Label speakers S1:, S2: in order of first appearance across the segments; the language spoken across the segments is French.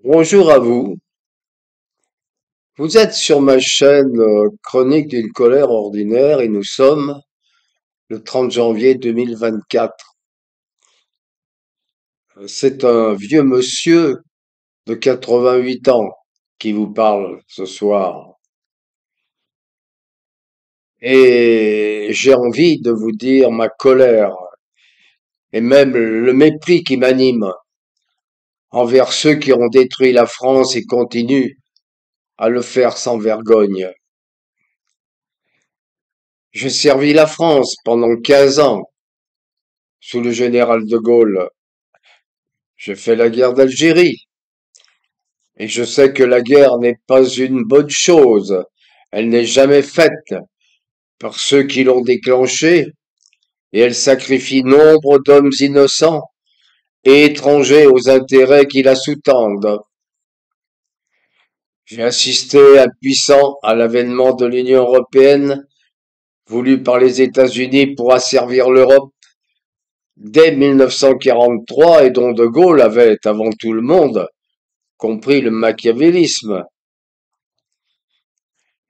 S1: Bonjour à vous. Vous êtes sur ma chaîne Chronique d'une colère ordinaire et nous sommes le 30 janvier 2024. C'est un vieux monsieur de 88 ans qui vous parle ce soir. Et j'ai envie de vous dire ma colère et même le mépris qui m'anime envers ceux qui ont détruit la France et continuent à le faire sans vergogne. J'ai servi la France pendant 15 ans sous le général de Gaulle. J'ai fait la guerre d'Algérie. Et je sais que la guerre n'est pas une bonne chose. Elle n'est jamais faite par ceux qui l'ont déclenchée, et elle sacrifie nombre d'hommes innocents et étrangers aux intérêts qui la sous-tendent. J'ai assisté impuissant à l'avènement de l'Union européenne, voulue par les États-Unis pour asservir l'Europe dès 1943 et dont De Gaulle avait, avant tout le monde, compris le machiavélisme.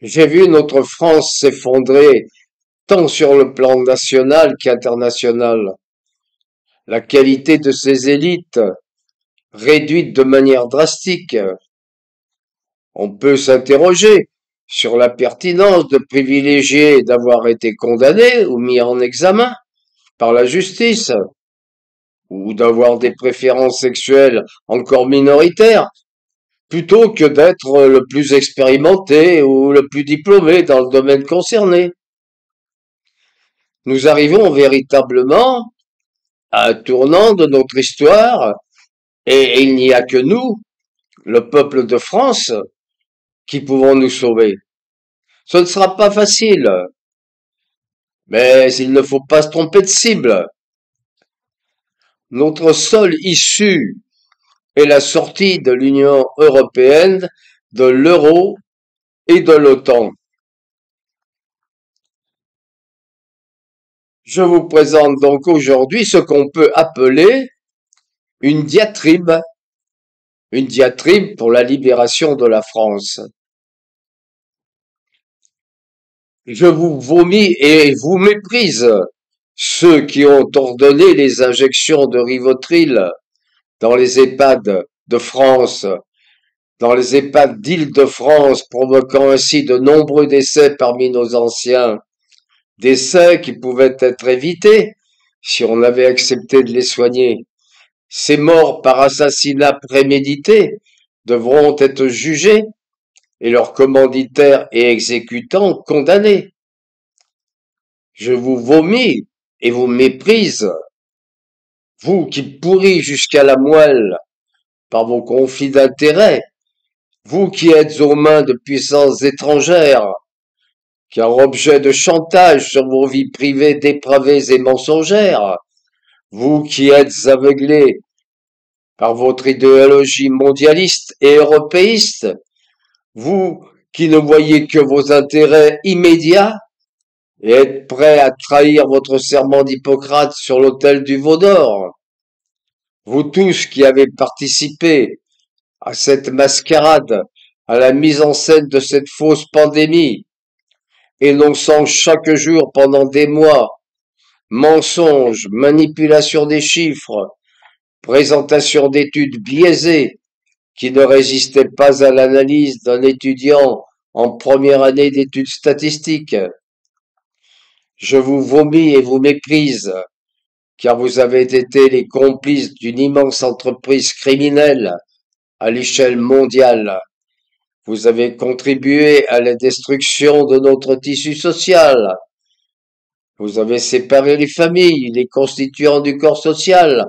S1: J'ai vu notre France s'effondrer tant sur le plan national qu'international. La qualité de ses élites, réduite de manière drastique. On peut s'interroger sur la pertinence de privilégier d'avoir été condamné ou mis en examen par la justice, ou d'avoir des préférences sexuelles encore minoritaires, plutôt que d'être le plus expérimenté ou le plus diplômé dans le domaine concerné. Nous arrivons véritablement à un tournant de notre histoire, et il n'y a que nous, le peuple de France, qui pouvons nous sauver. Ce ne sera pas facile, mais il ne faut pas se tromper de cible. Notre seule issue est la sortie de l'Union européenne, de l'euro et de l'OTAN. Je vous présente donc aujourd'hui ce qu'on peut appeler une diatribe, une diatribe pour la libération de la France. Je vous vomis et vous méprise ceux qui ont ordonné les injections de Rivotril dans les EHPAD de France, dans les EHPAD d'Île-de-France, provoquant ainsi de nombreux décès parmi nos anciens, décès qui pouvaient être évités si on avait accepté de les soigner. Ces morts par assassinat prémédité devront être jugés et leurs commanditaires et exécutants condamnés. Je vous vomis et vous méprise, vous qui pourris jusqu'à la moelle par vos conflits d'intérêts, vous qui êtes aux mains de puissances étrangères, car objet de chantage sur vos vies privées dépravées et mensongères, vous qui êtes aveuglés par votre idéologie mondialiste et européiste, vous qui ne voyez que vos intérêts immédiats et êtes prêts à trahir votre serment d'Hippocrate sur l'autel du veau d'or, vous tous qui avez participé à cette mascarade, à la mise en scène de cette fausse pandémie, énonçant chaque jour pendant des mois mensonges, manipulation des chiffres, présentation d'études biaisées qui ne résistaient pas à l'analyse d'un étudiant en première année d'études statistiques. Je vous vomis et vous méprise, car vous avez été les complices d'une immense entreprise criminelle à l'échelle mondiale. Vous avez contribué à la destruction de notre tissu social. Vous avez séparé les familles, les constituants du corps social,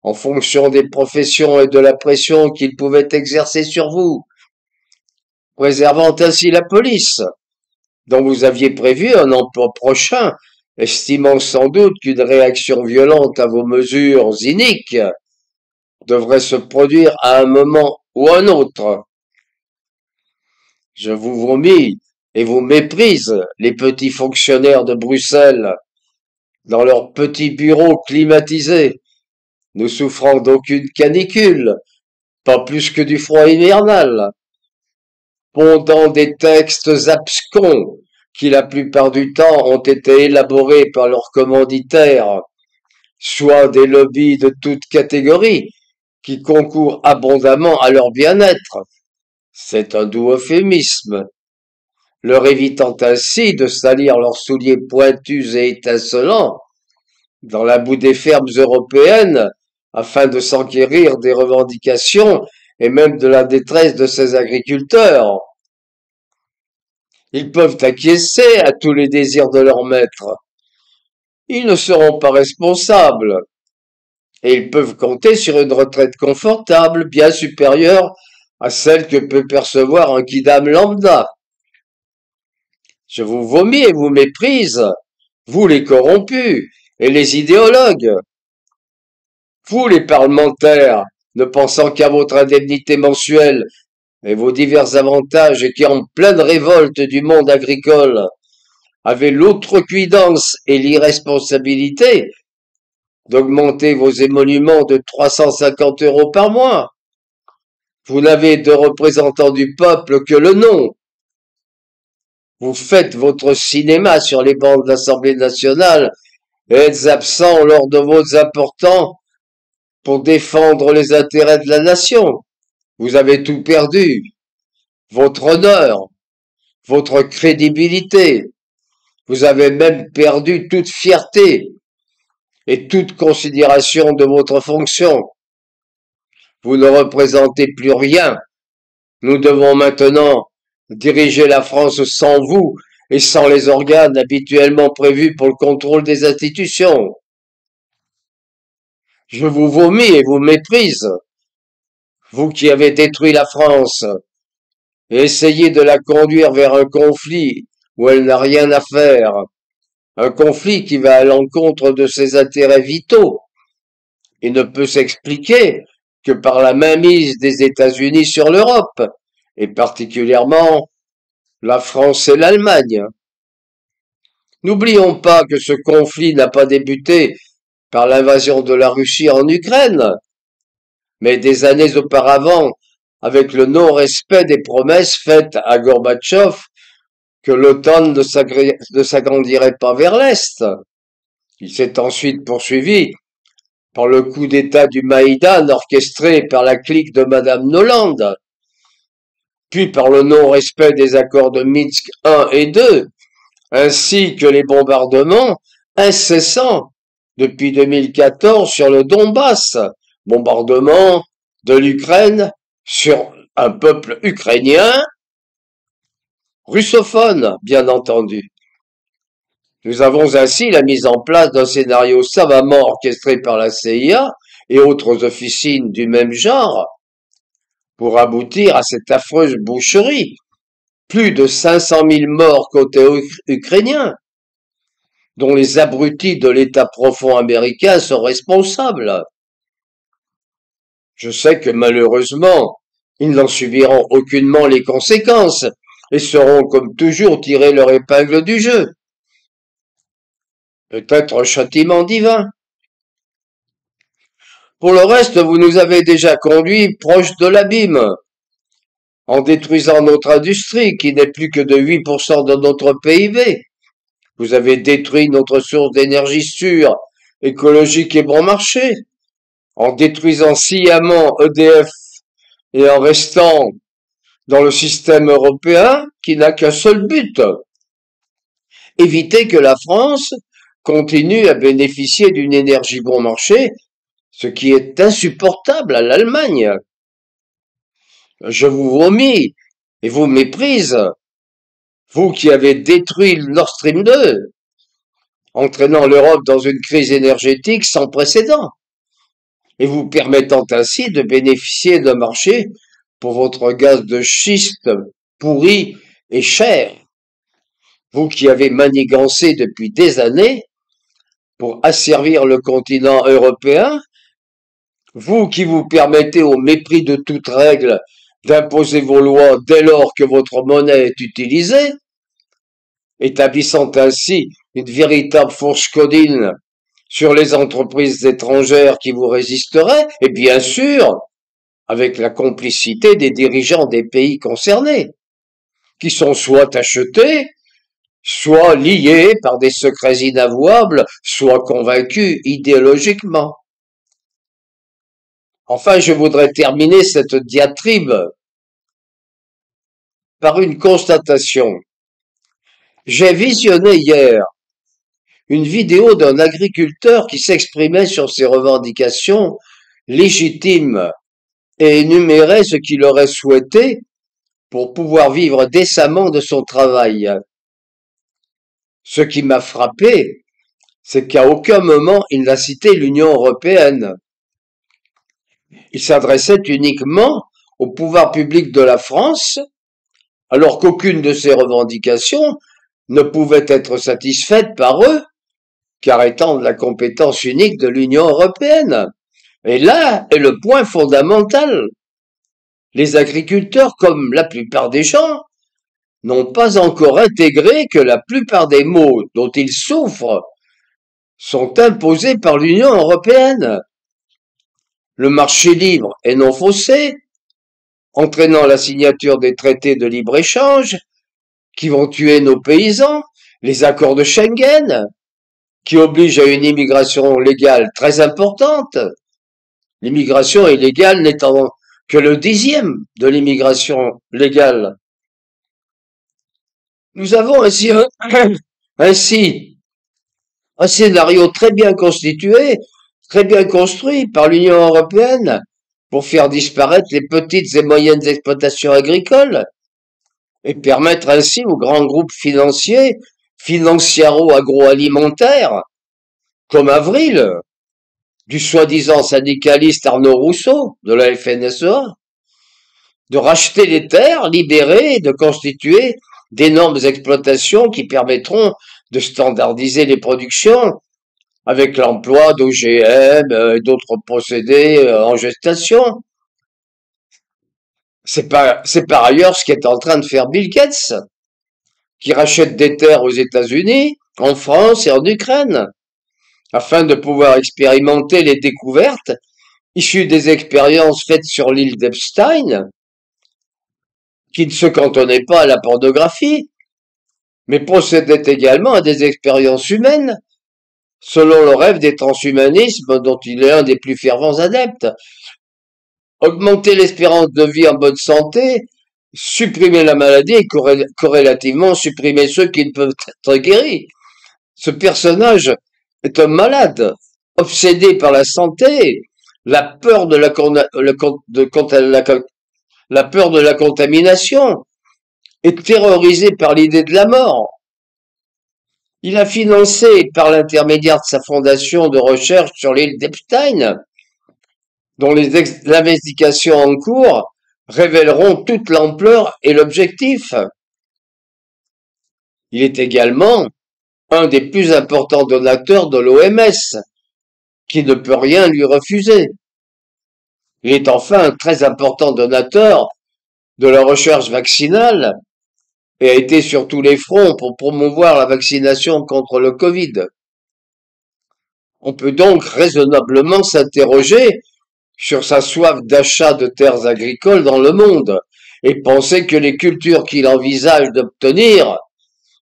S1: en fonction des professions et de la pression qu'ils pouvaient exercer sur vous, préservant ainsi la police, dont vous aviez prévu un emploi prochain, estimant sans doute qu'une réaction violente à vos mesures iniques devrait se produire à un moment ou un autre. Je vous vomis et vous méprise, les petits fonctionnaires de Bruxelles, dans leurs petits bureaux climatisés, ne souffrant d'aucune canicule, pas plus que du froid hivernal, pondant des textes abscons qui la plupart du temps ont été élaborés par leurs commanditaires, soit des lobbies de toute catégorie qui concourent abondamment à leur bien-être. C'est un doux euphémisme, leur évitant ainsi de salir leurs souliers pointus et étincelants dans la boue des fermes européennes afin de s'enquérir des revendications et même de la détresse de ces agriculteurs. Ils peuvent acquiescer à tous les désirs de leur maître. Ils ne seront pas responsables et ils peuvent compter sur une retraite confortable, bien supérieure à celle que peut percevoir un kidam lambda. Je vous vomis et vous méprise, vous les corrompus et les idéologues, vous les parlementaires, ne pensant qu'à votre indemnité mensuelle et vos divers avantages et qui, en pleine révolte du monde agricole, avez l'outrecuidance et l'irresponsabilité d'augmenter vos émoluments de 350 € par mois. Vous n'avez de représentants du peuple que le nom. Vous faites votre cinéma sur les bancs de l'Assemblée nationale et êtes absent lors de votes importants pour défendre les intérêts de la nation. Vous avez tout perdu. Votre honneur, votre crédibilité. Vous avez même perdu toute fierté et toute considération de votre fonction. Vous ne représentez plus rien. Nous devons maintenant diriger la France sans vous et sans les organes habituellement prévus pour le contrôle des institutions. Je vous vomis et vous méprise, vous qui avez détruit la France, et essayé de la conduire vers un conflit où elle n'a rien à faire, un conflit qui va à l'encontre de ses intérêts vitaux et ne peut s'expliquer que par la mainmise des États-Unis sur l'Europe, et particulièrement la France et l'Allemagne. N'oublions pas que ce conflit n'a pas débuté par l'invasion de la Russie en Ukraine, mais des années auparavant, avec le non-respect des promesses faites à Gorbatchev que l'OTAN ne s'agrandirait pas vers l'Est. Il s'est ensuite poursuivi par le coup d'État du Maïdan orchestré par la clique de Madame Noland, puis par le non-respect des accords de Minsk I et II, ainsi que les bombardements incessants depuis 2014 sur le Donbass, bombardements de l'Ukraine sur un peuple ukrainien russophone, bien entendu. Nous avons ainsi la mise en place d'un scénario savamment orchestré par la CIA et autres officines du même genre pour aboutir à cette affreuse boucherie. Plus de 500 000 morts côté ukrainien, dont les abrutis de l'État profond américain sont responsables. Je sais que malheureusement, ils n'en subiront aucunement les conséquences et seront comme toujours tirés leur épingle du jeu. Peut-être un châtiment divin. Pour le reste, vous nous avez déjà conduits proche de l'abîme, en détruisant notre industrie qui n'est plus que de 8% de notre PIB. Vous avez détruit notre source d'énergie sûre, écologique et bon marché, en détruisant sciemment EDF et en restant dans le système européen qui n'a qu'un seul but, éviter que la France continue à bénéficier d'une énergie bon marché, ce qui est insupportable à l'Allemagne. Je vous vomis et vous méprise, vous qui avez détruit le Nord Stream 2, entraînant l'Europe dans une crise énergétique sans précédent, et vous permettant ainsi de bénéficier d'un marché pour votre gaz de schiste pourri et cher. Vous qui avez manigancé depuis des années pour asservir le continent européen, vous qui vous permettez au mépris de toute règle d'imposer vos lois dès lors que votre monnaie est utilisée, établissant ainsi une véritable fourche codine sur les entreprises étrangères qui vous résisteraient, et bien sûr, avec la complicité des dirigeants des pays concernés, qui sont soit achetés, soit liés par des secrets inavouables, soit convaincus idéologiquement. Enfin, je voudrais terminer cette diatribe par une constatation. J'ai visionné hier une vidéo d'un agriculteur qui s'exprimait sur ses revendications légitimes et énumérait ce qu'il aurait souhaité pour pouvoir vivre décemment de son travail. Ce qui m'a frappé, c'est qu'à aucun moment il n'a cité l'Union européenne. Il s'adressait uniquement au pouvoir public de la France, alors qu'aucune de ses revendications ne pouvait être satisfaite par eux, car étant de la compétence unique de l'Union européenne. Et là est le point fondamental. Les agriculteurs, comme la plupart des gens, n'ont pas encore intégré que la plupart des maux dont ils souffrent sont imposés par l'Union européenne. Le marché libre et non faussé, entraînant la signature des traités de libre-échange, qui vont tuer nos paysans, les accords de Schengen, qui obligent à une immigration légale très importante, l'immigration illégale n'étant que le 10e de l'immigration légale. Nous avons ainsi un scénario très bien constitué, très bien construit par l'Union européenne pour faire disparaître les petites et moyennes exploitations agricoles et permettre ainsi aux grands groupes financiers, financiaro-agroalimentaires, comme Avril, du soi-disant syndicaliste Arnaud Rousseau, de la FNSEA, de racheter les terres libérées et de constituer d'énormes exploitations qui permettront de standardiser les productions avec l'emploi d'OGM et d'autres procédés en gestation. C'est par ailleurs ce qu'est en train de faire Bill Gates, qui rachète des terres aux États-Unis, en France et en Ukraine, afin de pouvoir expérimenter les découvertes issues des expériences faites sur l'île d'Epstein, qui ne se cantonnaient pas à la pornographie, mais procédaient également à des expériences humaines, selon le rêve des transhumanismes dont il est un des plus fervents adeptes. Augmenter l'espérance de vie en bonne santé, supprimer la maladie et corrélativement supprimer ceux qui ne peuvent être guéris. Ce personnage est un malade, obsédé par la santé, la peur de la contamination, et terrorisé par l'idée de la mort. Il a financé, par l'intermédiaire de sa fondation de recherche sur l'île d'Epstein, dont les investigations en cours révéleront toute l'ampleur et l'objectif. Il est également un des plus importants donateurs de l'OMS, qui ne peut rien lui refuser. Il est enfin un très important donateur de la recherche vaccinale et a été sur tous les fronts pour promouvoir la vaccination contre le Covid. On peut donc raisonnablement s'interroger sur sa soif d'achat de terres agricoles dans le monde et penser que les cultures qu'il envisage d'obtenir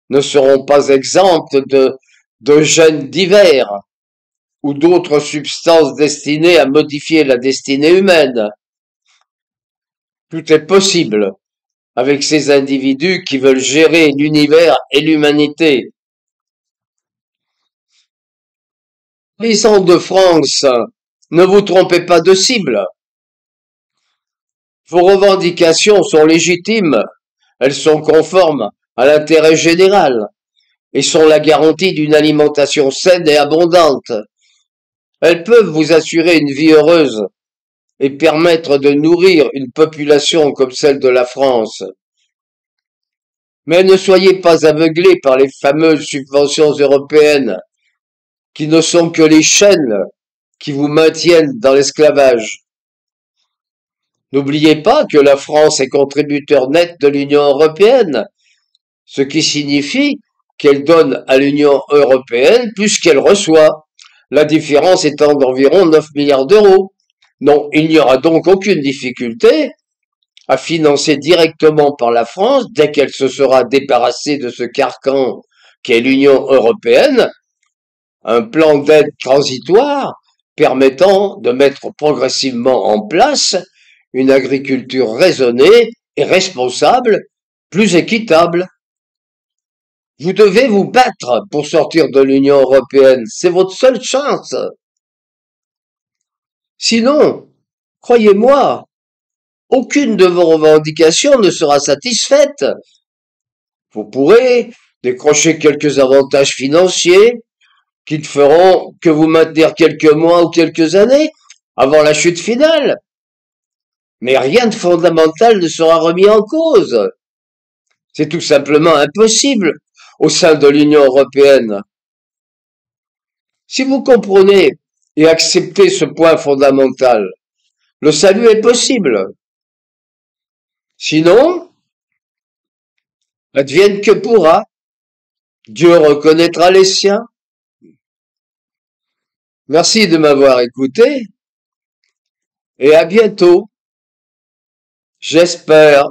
S1: ne seront pas exemptes de gènes divers ou d'autres substances destinées à modifier la destinée humaine. Tout est possible avec ces individus qui veulent gérer l'univers et l'humanité. Paysans de France, ne vous trompez pas de cible. Vos revendications sont légitimes, elles sont conformes à l'intérêt général et sont la garantie d'une alimentation saine et abondante. Elles peuvent vous assurer une vie heureuse et permettre de nourrir une population comme celle de la France. Mais ne soyez pas aveuglés par les fameuses subventions européennes, qui ne sont que les chaînes qui vous maintiennent dans l'esclavage. N'oubliez pas que la France est contributeur net de l'Union européenne, ce qui signifie qu'elle donne à l'Union européenne plus qu'elle reçoit, la différence étant d'environ 9 milliards d'euros. Non, il n'y aura donc aucune difficulté à financer directement par la France, dès qu'elle se sera débarrassée de ce carcan qu'est l'Union européenne, un plan d'aide transitoire permettant de mettre progressivement en place une agriculture raisonnée et responsable, plus équitable. Vous devez vous battre pour sortir de l'Union européenne, c'est votre seule chance. Sinon, croyez-moi, aucune de vos revendications ne sera satisfaite. Vous pourrez décrocher quelques avantages financiers qui te feront que vous maintenir quelques mois ou quelques années avant la chute finale. Mais rien de fondamental ne sera remis en cause. C'est tout simplement impossible au sein de l'Union européenne. Si vous comprenez et acceptez ce point fondamental, le salut est possible. Sinon, advienne que pourra. Dieu reconnaîtra les siens. Merci de m'avoir écouté et à bientôt. J'espère.